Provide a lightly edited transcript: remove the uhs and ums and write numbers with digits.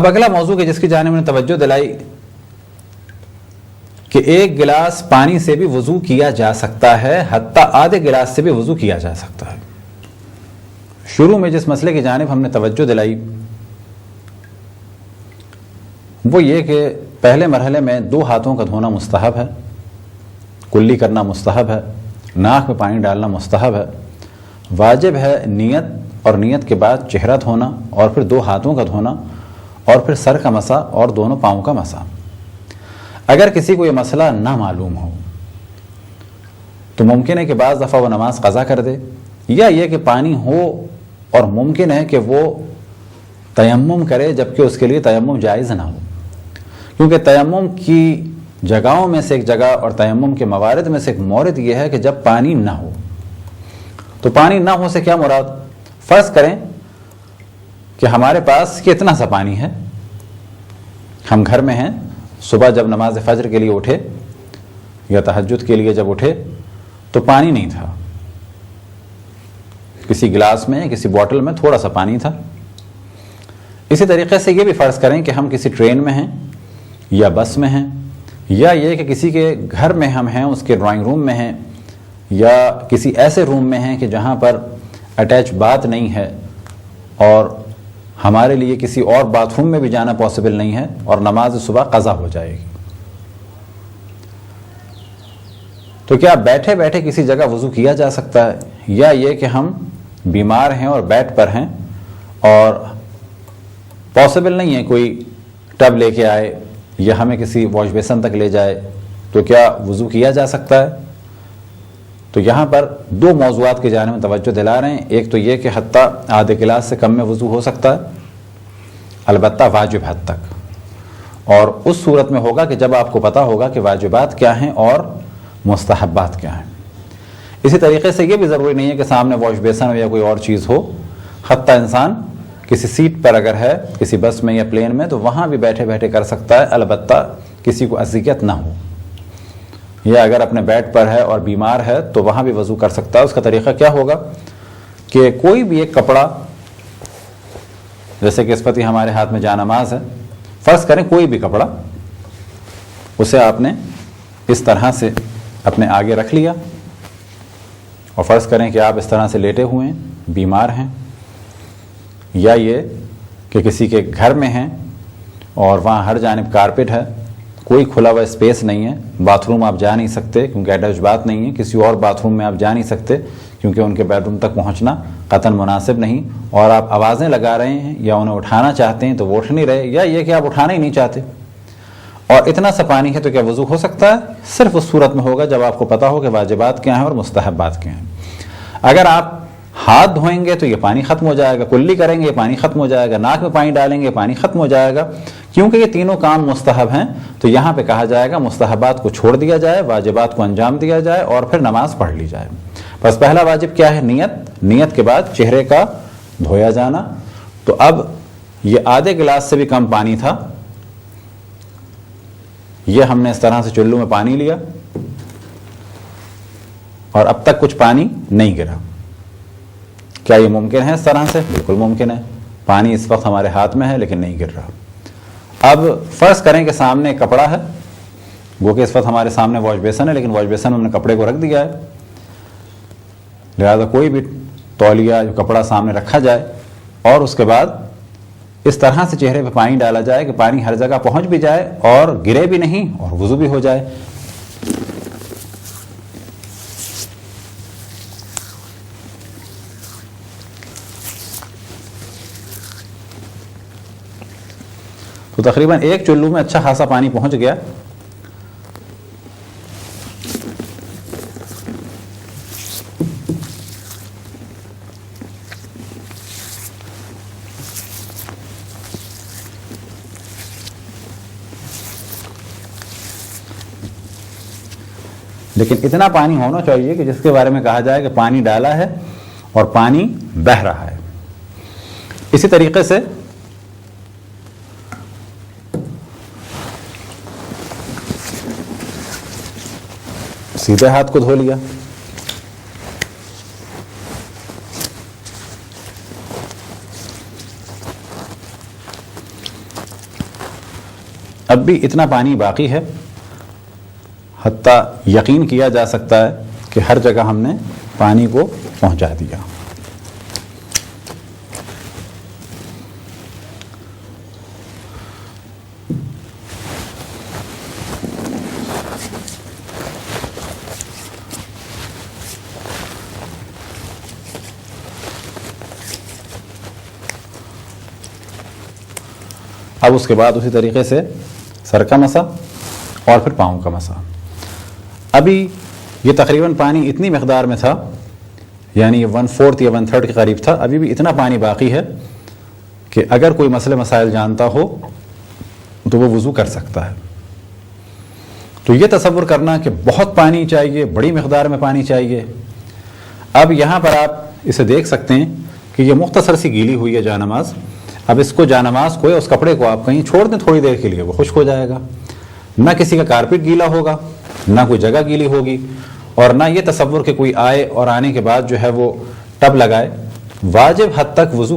اب اگلا موضوع کہ جس کی جانب میں نے توجہ دلائی کہ ایک گلاس پانی سے بھی وضو کیا جا سکتا ہے، حتیٰ آدھے گلاس سے بھی وضو کیا جا سکتا ہے۔ شروع میں جس مسئلے کی جانب ہم نے توجہ دلائی وہ یہ کہ پہلے مرحلے میں 2 ہاتھوں کا دھونا مستحب ہے، کلی کرنا مستحب ہے، ناک میں پانی ڈالنا مستحب ہے، واجب ہے نیت، اور نیت کے بعد چہرہ دھونا، اور پھر 2 ہاتھوں کا دھونا، اور پھر سر کا مسح اور دونوں پاؤں کا مسح۔ اگر کسی کو یہ مسئلہ نہ معلوم ہو تو ممکن ہے کہ بعض دفعہ وہ نماز قضا کر دے، یا یہ کہ پانی ہو اور ممکن ہے کہ وہ تیمم کرے جبکہ اس کے لیے تیمم جائز نہ ہو، کیونکہ تیمم کی جگہوں میں سے ایک جگہ اور تیمم کے موارد میں سے ایک مورد یہ ہے کہ جب پانی نہ ہو۔ تو پانی نہ ہو سے کیا مراد؟ فرض کریں کہ ہمارے پاس کتنا سا پانی ہے، ہم گھر میں ہیں، صبح جب نماز فجر کے لیے اٹھے یا تہجد کے لیے جب اٹھے تو پانی نہیں تھا، کسی گلاس میں کسی بوٹل میں تھوڑا سا پانی تھا۔ اسی طریقے سے یہ بھی فرض کریں کہ ہم کسی ٹرین میں ہیں یا بس میں ہیں، یا یہ کہ کسی کے گھر میں ہم ہیں، اس کے ڈرائنگ روم میں ہیں، یا کسی ایسے روم میں ہیں کہ جہاں پر اٹیچ باتھ نہیں ہے اور ہمارے لیے کسی اور باتھ روم میں بھی جانا پاسبل نہیں ہے، اور نماز صبح قضا ہو جائے گی۔ تو کیا بیٹھے بیٹھے کسی جگہ وضو کیا جا سکتا ہے، یا یہ کہ ہم بیمار ہیں اور بیڈ پر ہیں اور پاسبل نہیں ہے کوئی ٹب لے کے آئے یا ہمیں کسی واش بیسن تک لے جائے، تو کیا وضو کیا جا سکتا ہے؟ تو یہاں پر 2 موضوعات کی جانب میں توجہ دلا رہے ہیں۔ ایک تو یہ کہ حتیٰ آدھے گلاس سے کم میں وضو ہو سکتا ہے، البتہ واجب حد تک، اور اس صورت میں ہوگا کہ جب آپ کو پتہ ہوگا کہ واجبات کیا ہیں اور مستحبات کیا ہیں۔ اسی طریقے سے یہ بھی ضروری نہیں ہے کہ سامنے واش بیسن ہو یا کوئی اور چیز ہو، حتیٰ انسان کسی سیٹ پر اگر ہے کسی بس میں یا پلین میں تو وہاں بھی بیٹھے بیٹھے کر سکتا ہے، البتہ کسی کو اذیت نہ ہو، یا اگر اپنے بیڈ پر ہے اور بیمار ہے تو وہاں بھی وضو کر سکتا ہے۔ اس کا طریقہ کیا ہوگا کہ کوئی بھی ایک کپڑا، جیسے کہ اس وقت ہمارے ہاتھ میں جانماز ہے، فرض کریں کوئی بھی کپڑا، اسے آپ نے اس طرح سے اپنے آگے رکھ لیا، اور فرض کریں کہ آپ اس طرح سے لیٹے ہوئے ہیں، بیمار ہیں، یا یہ کہ کسی کے گھر میں ہیں اور وہاں ہر جانب کارپیٹ ہے، کوئی کھلا ہوا اسپیس نہیں ہے، باتھ روم آپ جا نہیں سکتے کیونکہ اٹیچ باتھ نہیں ہے، کسی اور باتھ روم میں آپ جا نہیں سکتے کیونکہ ان کے بیڈ روم تک پہنچنا قطعاً مناسب نہیں، اور آپ آوازیں لگا رہے ہیں یا انہیں اٹھانا چاہتے ہیں تو وہ اٹھ نہیں رہے، یا یہ کہ آپ اٹھانا ہی نہیں چاہتے، اور اتنا سا پانی ہے، تو کیا وضو ہو سکتا ہے؟ صرف اس صورت میں ہوگا جب آپ کو پتہ ہو کہ واجبات کیا ہیں اور مستحبات کیا ہیں۔ اگر آپ ہاتھ دھوئیں گے تو یہ پانی ختم ہو جائے گا، کلی کریں گے یہ پانی ختم ہو جائے گا، ناک میں پانی ڈالیں گے یہ پانی ختم ہو جائے گا، کیونکہ یہ تینوں کام مستحب ہیں۔ تو یہاں پہ کہا جائے گا مستحبات کو چھوڑ دیا جائے، واجبات کو انجام دیا جائے، اور پھر نماز پڑھ لی جائے۔ بس پہلا واجب کیا ہے؟ نیت، نیت کے بعد چہرے کا دھویا جانا۔ تو اب یہ آدھے گلاس سے بھی کم پانی تھا، یہ ہم نے اس طرح سے چلو میں پانی لیا اور اب تک کچھ پانی نہیں گرا۔ کیا یہ ممکن ہے اس طرح سے؟ بالکل ممکن ہے، پانی اس وقت ہمارے ہاتھ میں ہے لیکن نہیں گر رہا۔ اب فرض کریں کہ سامنے ایک کپڑا ہے، وہ کہ اس وقت ہمارے سامنے واش بیسن ہے لیکن واش بیسن میں ہم نے کپڑے کو رکھ دیا ہے، لہذا کوئی بھی تولیہ جو کپڑا سامنے رکھا جائے اور اس کے بعد اس طرح سے چہرے پہ پانی ڈالا جائے کہ پانی ہر جگہ پہنچ بھی جائے اور گرے بھی نہیں اور وضو بھی ہو جائے۔ تو تقریباً ایک چلو میں اچھا خاصا پانی پہنچ گیا۔ لیکن اتنا پانی ہونا چاہیے کہ جس کے بارے میں کہا جائے کہ پانی ڈالا ہے اور پانی بہہ رہا ہے۔ اسی طریقے سے سیدھے ہاتھ کو دھو لیا، اب بھی اتنا پانی باقی ہے، حتیٰ یقین کیا جا سکتا ہے کہ ہر جگہ ہم نے پانی کو پہنچا دیا۔ اب اس کے بعد اسی طریقے سے سر کا مسح اور پھر پاؤں کا مسح۔ ابھی یہ تقریباً پانی اتنی مقدار میں تھا، یعنی 1/4 یا 1/3 کے قریب تھا، ابھی بھی اتنا پانی باقی ہے کہ اگر کوئی مسئلے مسائل جانتا ہو تو وہ وضو کر سکتا ہے۔ تو یہ تصور کرنا کہ بہت پانی چاہیے، بڑی مقدار میں پانی چاہیے، اب یہاں پر آپ اسے دیکھ سکتے ہیں کہ یہ مختصر سی گیلی ہوئی ہے جانماز۔ اب اس کو جانماز کو یا اس کپڑے کو آپ کہیں چھوڑ دیں تھوڑی دیر کے لیے، وہ خشک ہو جائے گا، نہ کسی کا کارپیٹ گیلا ہوگا، نہ کوئی جگہ گیلی ہوگی، اور نہ یہ تصور کہ کوئی آئے اور آنے کے بعد جو ہے وہ ٹب لگائے۔ واجب حد تک وضو